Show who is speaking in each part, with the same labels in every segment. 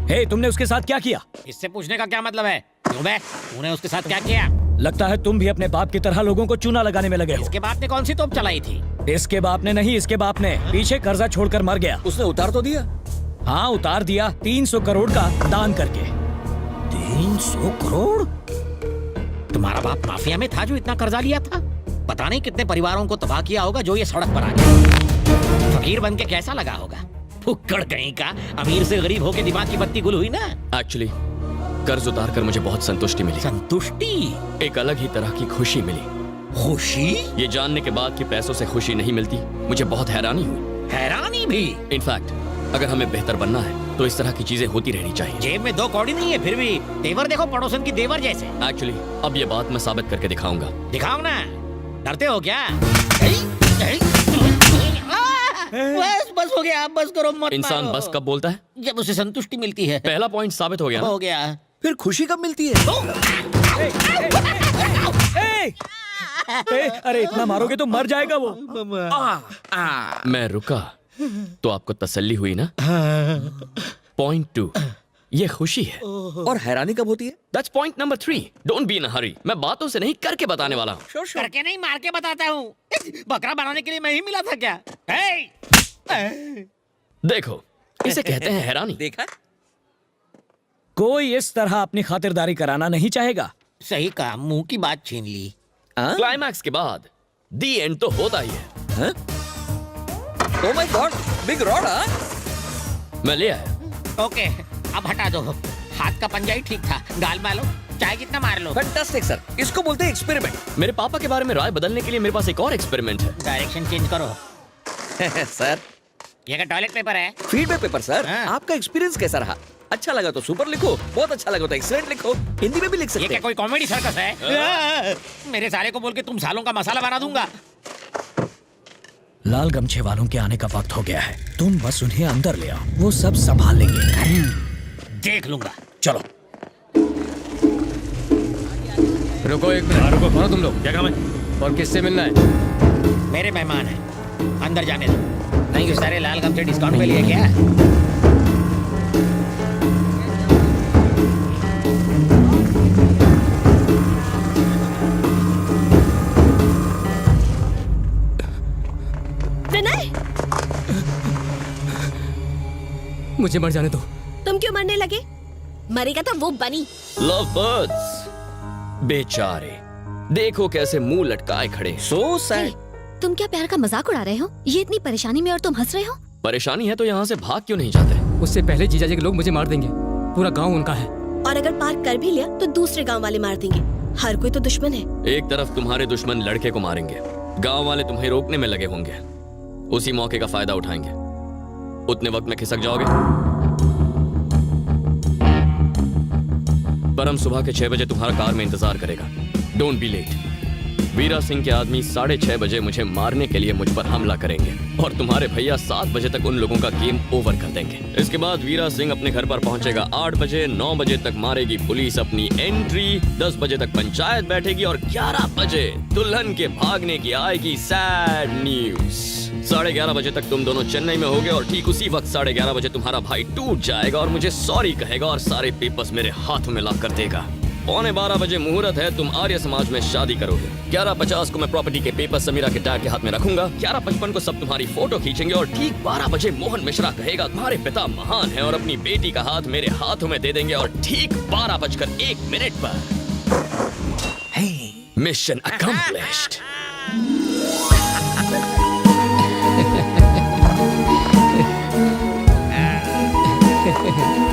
Speaker 1: हे, तुमने उसके साथ क्या किया?
Speaker 2: इससे पूछने का क्या मतलब है? क्यों बे? तूने उसके साथ क्या किया?
Speaker 1: लगता है तुम भी अपने बाप की तरह लोगों को चूना लगाने में लगे हो।
Speaker 2: इसके बाप ने कौन सी तोप चलाई थी?
Speaker 1: इसके बाप ने नहीं, इसके बाप ने पीछे कर्जा छोड़कर मर गया।
Speaker 3: उसने उतार तो दिया।
Speaker 1: हाँ, उतार दिया, 300 करोड़ का दान करके।
Speaker 2: 300 करोड़? तुम्हारा बाप माफिया में था जो इतना कर्जा लिया था? पता नहीं कितने परिवारों को तबाह किया होगा जो ये सड़क पर आ गया। फकीर बन के कैसा लगा होगा? फुक्कड़ कहीं का, अमीर से गरीब होके दिमाग की बत्ती गुल हुई ना।
Speaker 3: एक्चुअली कर्ज उतार कर मुझे बहुत संतुष्टि मिली।
Speaker 2: संतुष्टि?
Speaker 3: एक अलग ही तरह की खुशी मिली।
Speaker 2: खुशी?
Speaker 3: ये जानने के बाद कि पैसों से खुशी नहीं मिलती, मुझे बहुत हैरानी हुई।
Speaker 2: हैरानी भी?
Speaker 3: इनफैक्ट अगर हमें बेहतर बनना है तो इस तरह की चीजें होती रहनी चाहिए।
Speaker 2: जेब में 2 कौड़ी नहीं है, फिर भी तेवर देखो पड़ोसन की देवर जैसे।
Speaker 3: एक्चुअली अब ये बात मैं साबित करके दिखाऊंगा।
Speaker 2: दिखाओ ना। डरते हो क्या? बस बस हो गया, बस करो, मत
Speaker 3: इंसान
Speaker 2: मारो।
Speaker 3: बस कब बोलता है?
Speaker 2: जब उसे संतुष्टि मिलती है।
Speaker 3: पहला पॉइंट साबित हो गया ना?
Speaker 2: हो गया।
Speaker 4: फिर खुशी कब मिलती है?
Speaker 1: अरे इतना मारोगे तो मर जाएगा वो।
Speaker 3: मैं रुका तो आपको तसल्ली हुई ना? पॉइंट 2, ये खुशी है।
Speaker 4: और हैरानी कब होती है?
Speaker 3: That's point number 3। Don't be in a hurry. मैं बातों से नहीं करके बताने वाला हूँ।
Speaker 2: करके नहीं, मार के बताता हूँ। बकरा बनाने के लिए मैं ही मिला था क्या?
Speaker 3: देखो, इसे कहते हैं हैरानी।
Speaker 4: देखा?
Speaker 1: कोई इस तरह अपनी खातिरदारी कराना नहीं चाहेगा।
Speaker 2: सही कहा, मुंह की बात छीन ली।
Speaker 3: क्लाइमैक्स के बाद दी एंड तो होता ही है।
Speaker 4: Oh my God, big rod.
Speaker 3: मैं ले आया।
Speaker 2: ओके, अब हटा दो। हाथ का पंजा ही ठीक था। गाल मारो, चाहे कितना मार लो।
Speaker 4: फैंटास्टिक सर, इसको बोलते हैं एक्सपेरिमेंट।
Speaker 3: मेरे पापा के बारे में राय बदलने के लिए मेरे पास एक और एक्सपेरिमेंट है।
Speaker 2: डायरेक्शन चेंज करो।
Speaker 4: सर,
Speaker 2: ये क्या टॉयलेट पेपर है?
Speaker 4: Feedback paper sir.
Speaker 2: हाँ।
Speaker 4: आपका एक्सपीरियंस कैसा रहा? अच्छा लगा तो सुपर लिखो, बहुत अच्छा लगा तो एक्सीलेंट लिखो, हिंदी में भी लिख
Speaker 2: ये
Speaker 4: सकते
Speaker 2: क्या
Speaker 4: हैं।
Speaker 2: कोई कॉमेडी सर्कस है? मेरे साले को बोल के तुम सालों का मसाला बना दूंगा।
Speaker 1: लाल गमछे वालों के आने का वक्त हो गया है। तुम बस उन्हें अंदर ले आओ, वो सब संभाल लेंगे।
Speaker 2: देख लूंगा।
Speaker 1: चलो।
Speaker 5: रुको एक मिनट। रुको, कौन हो तुम लोग? क्या काम है और किससे मिलना है?
Speaker 2: मेरे मेहमान हैं, अंदर जाने दो। नहीं, ये सारे लाल गमछे डिस्काउंट पे लिए क्या?
Speaker 6: विनय,
Speaker 5: मुझे मर जाने दो।
Speaker 6: तुम क्यों मरने लगे? मरेगा तो वो बनी।
Speaker 3: लव बर्ड्स बेचारे, देखो कैसे मुंह लटकाए खड़े।
Speaker 4: So sad.
Speaker 6: तुम क्या प्यार का मजाक उड़ा रहे हो? ये इतनी परेशानी में और तुम हंस रहे हो?
Speaker 3: परेशानी है तो यहाँ से भाग क्यों नहीं जाते?
Speaker 5: उससे पहले जीजा जी के लोग मुझे मार देंगे। पूरा गांव उनका है।
Speaker 6: और अगर पार कर भी लिया तो दूसरे गांव वाले मार देंगे। हर कोई तो दुश्मन है।
Speaker 3: एक तरफ तुम्हारे दुश्मन लड़के को मारेंगे, गांव वाले तुम्हें रोकने में लगे होंगे। उसी मौके का फायदा उठाएंगे। उतने वक्त में खिसक जाओगे। परम सुबह के 6 बजे तुम्हारा कार में इंतजार करेगा। Don't be late. Veera Singh के आदमी 6:30 बजे मुझे मारने के लिए मुझ पर हमला करेंगे और तुम्हारे भैया 7 बजे तक उन लोगों का गेम ओवर कर देंगे। इसके बाद वीरा सिंह अपने घर पर पहुंचेगा 8 बजे, 9 बजे तक मारेगी पुलिस अपनी एंट्री, 10 बजे तक पंचायत बैठेगी और 11 बजे दुल्हन के भागने की आएगी सैड न्यूज। 11:30 बजे तक तुम दोनों चेन्नई में होगे और ठीक उसी वक्त 11:30 बजे तुम्हारा भाई टूट जाएगा और मुझे सॉरी कहेगा और सारे पेपर्स मेरे हाथों में ला कर देगा। 11:15 बजे मुहूर्त है, तुम आर्य समाज में शादी करोगे। 11:50 को मैं प्रॉपर्टी के पेपर समीरा के डैड के हाथ में रखूंगा। 11:55 को सब तुम्हारी फोटो खींचेंगे और ठीक 12 बजे मोहन मिश्रा कहेगा तुम्हारे पिता महान है और अपनी बेटी का हाथ मेरे हाथों में दे देंगे और ठीक 12:01 पर मिशन अकम्प्लिश्ड।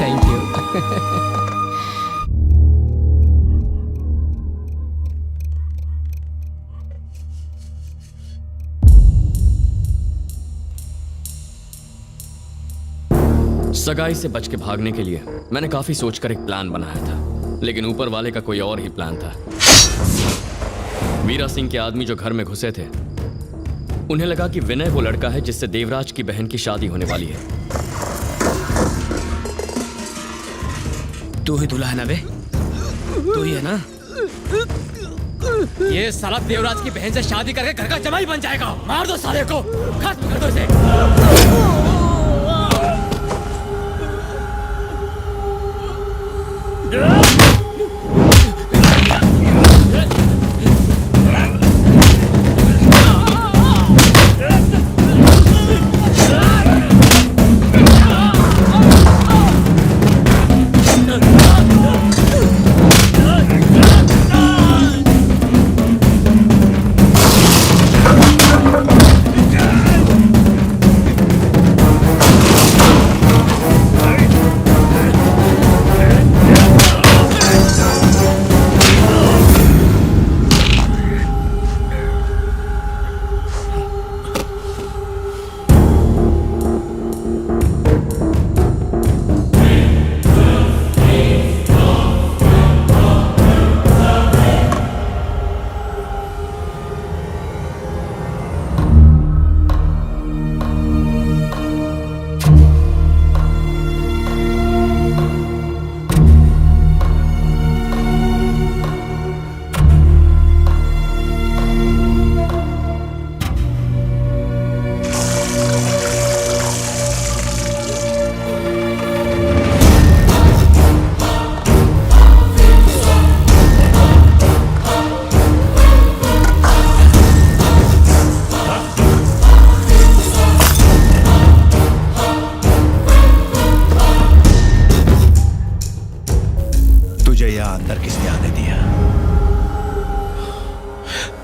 Speaker 5: Thank you.
Speaker 3: सगाई से बच के भागने के लिए मैंने काफी सोचकर एक प्लान बनाया था, लेकिन ऊपर वाले का कोई और ही प्लान था। वीरा सिंह के आदमी जो घर में घुसे थे, उन्हें लगा कि विनय वो लड़का है जिससे देवराज की बहन की शादी होने वाली है।
Speaker 4: तू ही दुल्हा है ना बे? तू ही है ना?
Speaker 5: ये साला देवराज की बहन से शादी करके घर का जमाई बन जाएगा। मार दो साले को, खत्म कर दो इसे।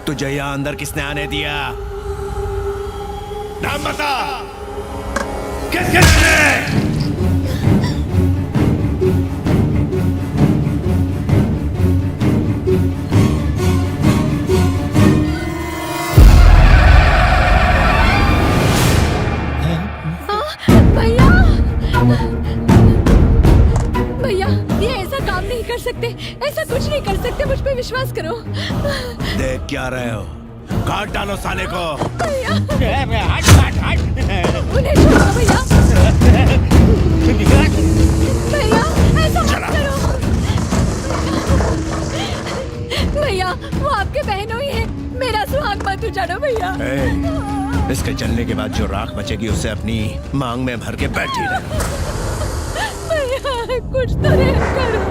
Speaker 7: तुझे यहाँ अंदर किसने आने दिया? नाम बता। किसने?
Speaker 8: भैया, भैया ये ऐसा काम नहीं कर सकते, ऐसा कुछ नहीं कर सकते, मुझ पे विश्वास करो।
Speaker 7: देख क्या रहे हो? काट डालो साले को।
Speaker 8: भैया उन्हें छोड़ो भैया। भैया ऐसा मत करो। भैया वो आपके बहनों ही है, मेरा सुहाग मत उजाड़ो भैया।
Speaker 7: इसके चलने के बाद जो राख बचेगी उसे अपनी मांग में भर के बैठी रहे।
Speaker 8: भैया कुछ तो रहम करो।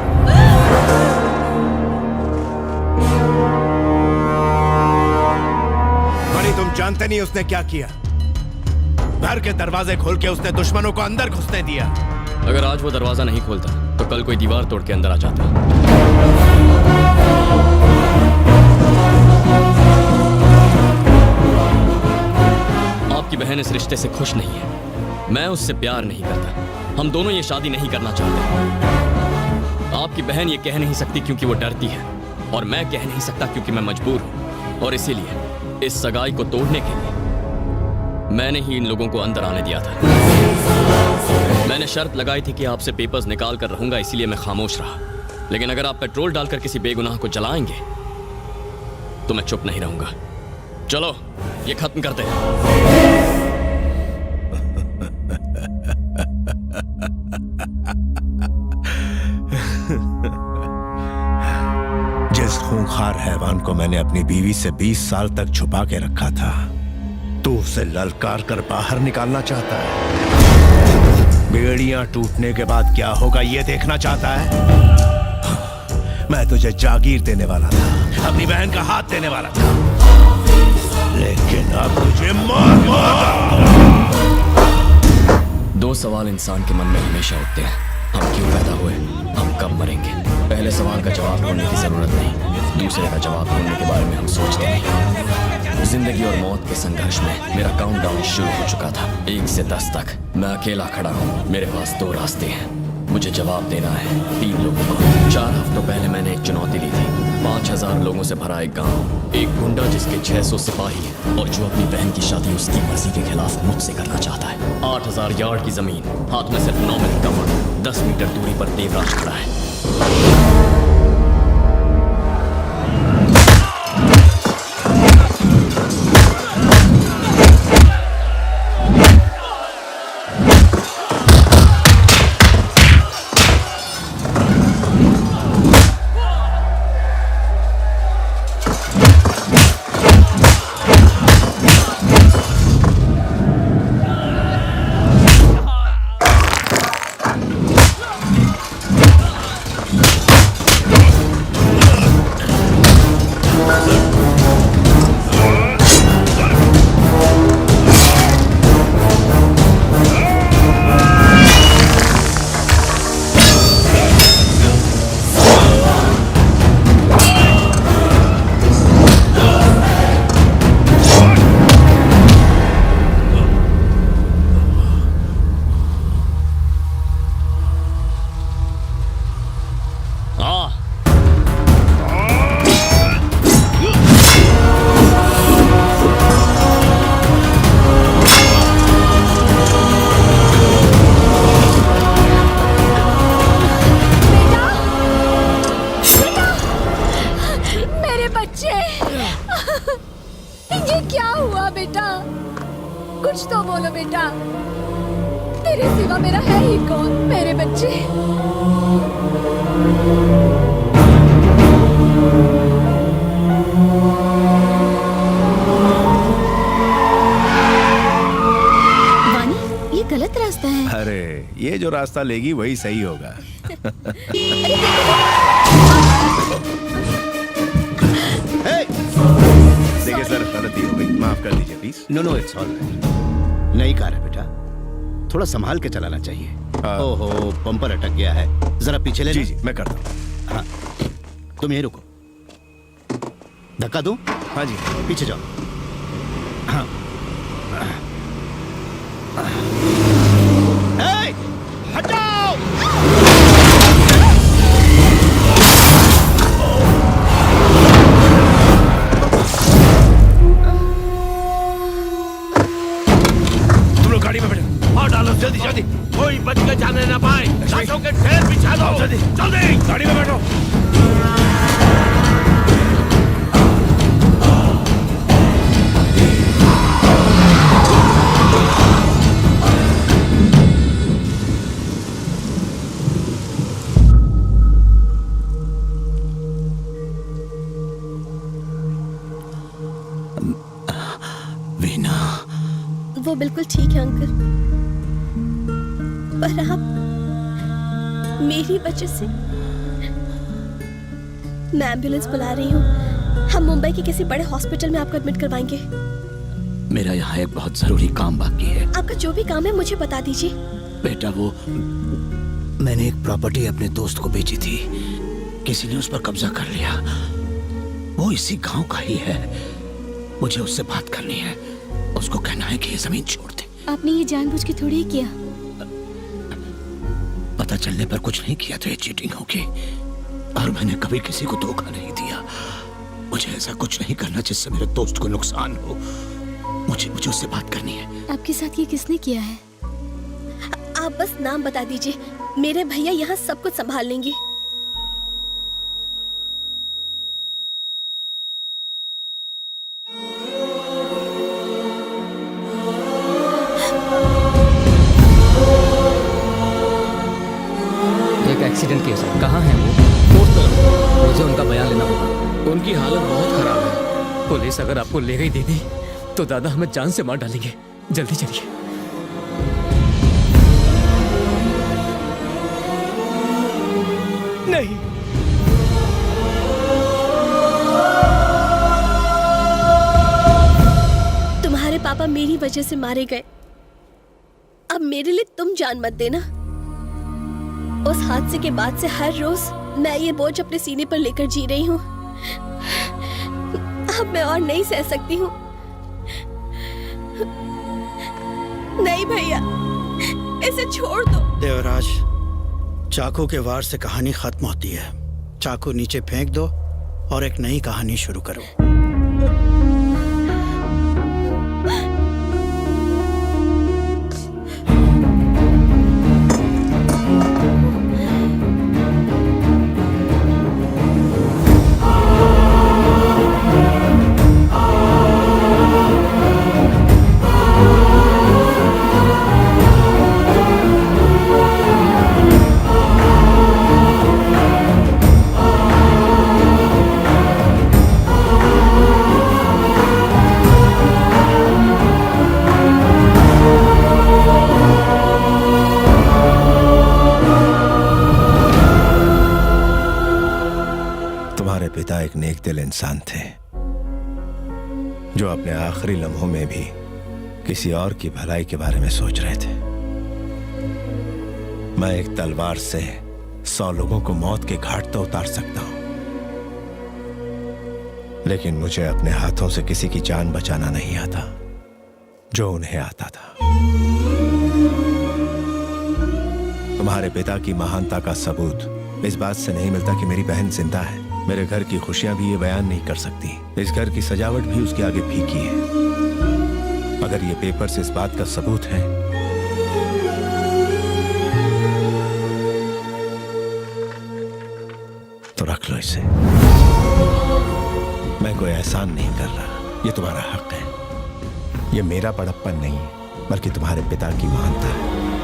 Speaker 7: तुम जानते नहीं उसने क्या किया? घर के दरवाजे खोल के उसने दुश्मनों को अंदर घुसने दिया।
Speaker 3: अगर आज वो दरवाजा नहीं खोलता तो कल कोई दीवार तोड़ के अंदर आ जाता। आपकी बहन इस रिश्ते से खुश नहीं है, मैं उससे प्यार नहीं करता, हम दोनों ये शादी नहीं करना चाहते। आपकी बहन ये कह नहीं सकती क्योंकि वो डरती है, और मैं कह नहीं सकता क्योंकि मैं मजबूर हूं। और इसीलिए इस सगाई को तोड़ने के लिए मैंने ही इन लोगों को अंदर आने दिया था। मैंने शर्त लगाई थी कि आपसे पेपर्स निकाल कर रहूंगा, इसीलिए मैं खामोश रहा। लेकिन अगर आप पेट्रोल डालकर किसी बेगुनाह को जलाएंगे तो मैं चुप नहीं रहूंगा। चलो ये खत्म करते हैं।
Speaker 7: जिस खूंखार हैवान को मैंने अपनी बीवी से 20 साल तक छुपा के रखा था, तू उसे ललकार कर बाहर निकालना चाहता है। बेड़ियां टूटने के बाद क्या होगा ये देखना चाहता है। मैं तुझे जागीर देने वाला था, अपनी बहन का हाथ देने वाला था, लेकिन अब तुझे मार।
Speaker 3: दो सवाल इंसान के मन में हमेशा उठते हैं, हम क्यों पैदा हुए, हम कब मरेंगे। पहले सवाल का जवाब ढूंढने की जरूरत नहीं, दूसरे का जवाब ढूंढने के बारे में हम सोचते नहीं। जिंदगी और मौत के संघर्ष में मेरा काउंटडाउन शुरू हो चुका था, 1 से 10 तक। मैं अकेला खड़ा हूँ, मेरे पास 2 रास्ते हैं, मुझे जवाब देना है 3 लोगों को। 4 हफ्तों पहले मैंने एक चुनौती ली थी, 5000 लोगों से भरा एक गांव, एक गुंडा जिसके 600 सिपाही हैं और जो अपनी बहन की शादी उसकी मर्जी के खिलाफ मुझसे करना चाहता है। 8000 यार्ड की जमीन, हाथ में सिर्फ 9 मिनट का वक्त, 10 मीटर दूरी पर देवराज खड़ा है।
Speaker 8: कुछ तो बोलो बेटा, तेरे सिवा मेरा है ही कौन? मेरे बच्चे।
Speaker 6: वानी, ये गलत रास्ता है।
Speaker 7: अरे ये जो रास्ता लेगी वही सही होगा। देखिए सर, गलती हो गई, माफ कर दीजिए please.
Speaker 9: No it's all right. नई कार है बेटा, थोड़ा संभाल के चलाना चाहिए। ओहो, पंपर अटक गया है, जरा पीछे ले।
Speaker 7: जी जी मैं करता हूँ।
Speaker 9: हाँ, तुम यहीं रुको। धक्का दूं?
Speaker 7: हाँ जी।
Speaker 9: पीछे जाओ। हाँ। ए, हटाओ!
Speaker 7: तुम लोग गाड़ी में बैठो और डालो जल्दी जल्दी, कोई बच के जाने ना पाए। लाशों के ढेर बिछा दो, जल्दी जल्दी गाड़ी में बैठो।
Speaker 9: वीना,
Speaker 6: वो बिल्कुल ठीक है अंकल, पर आप मेरी वजह से। मैं एम्बुलेंस बुला रही हूँ, हम मुंबई के किसी बड़े हॉस्पिटल में आपको एडमिट करवाएंगे।
Speaker 9: मेरा यहाँ एक बहुत जरूरी काम बाकी है।
Speaker 6: आपका जो भी काम है मुझे बता दीजिए।
Speaker 9: बेटा, वो मैंने एक प्रॉपर्टी अपने दोस्त को बेची थी, किसी ने उस पर कब्जा कर लिया। वो इसी गांव का ही है, मुझे उससे बात करनी है। उसको कहना है कि ये जमीन छोड़ दे।
Speaker 8: आपने ये जानबूझ के थोड़ी ही किया।
Speaker 9: पता चलने पर कुछ नहीं किया तो ये चीटिंग होगी, और मैंने कभी किसी को धोखा नहीं दिया। मुझे ऐसा कुछ नहीं करना जिससे मेरे दोस्त को नुकसान हो। मुझे उससे बात करनी है।
Speaker 8: आपके साथ ये किसने किया है?
Speaker 6: आप बस नाम बता दीजिए, मेरे भैया यहाँ सब कुछ संभाल लेंगे।
Speaker 5: एक एक्सीडेंट केस है। कहाँ है वो? मुझे उनका बयान लेना होगा।
Speaker 3: उनकी हालत बहुत खराब है।
Speaker 5: पुलिस अगर आपको ले गई दीदी तो दादा हमें जान से मार डालेंगे। जल्दी चलिए।
Speaker 1: नहीं,
Speaker 6: तुम्हारे पापा मेरी वजह से मारे गए, अब मेरे लिए तुम जान मत देना। उस हादसे के बाद से हर रोज मैं ये बोझ अपने सीने पर लेकर जी रही हूँ। अब मैं और नहीं सह सकती हूँ। नहीं भैया, इसे छोड़ दो।
Speaker 10: देवराज, चाकू के वार से कहानी खत्म होती है। चाकू नीचे फेंक दो और एक नई कहानी शुरू करो।
Speaker 7: पिता एक नेक दिल इंसान थे जो अपने आखिरी लम्हों में भी किसी और की भलाई के बारे में सोच रहे थे। मैं एक तलवार से 100 लोगों को मौत के घाट तो उतार सकता हूं, लेकिन मुझे अपने हाथों से किसी की जान बचाना नहीं आता जो उन्हें आता था। तुम्हारे पिता की महानता का सबूत इस बात से नहीं मिलता कि मेरी बहन जिंदा है। मेरे घर की खुशियां भी ये बयान नहीं कर सकती। इस घर की सजावट भी उसके आगे फीकी है। अगर ये पेपर्स इस बात का सबूत है तो रख लो इसे। मैं कोई एहसान नहीं कर रहा, ये तुम्हारा हक है। ये मेरा बड़प्पन नहीं बल्कि तुम्हारे पिता की महानता है।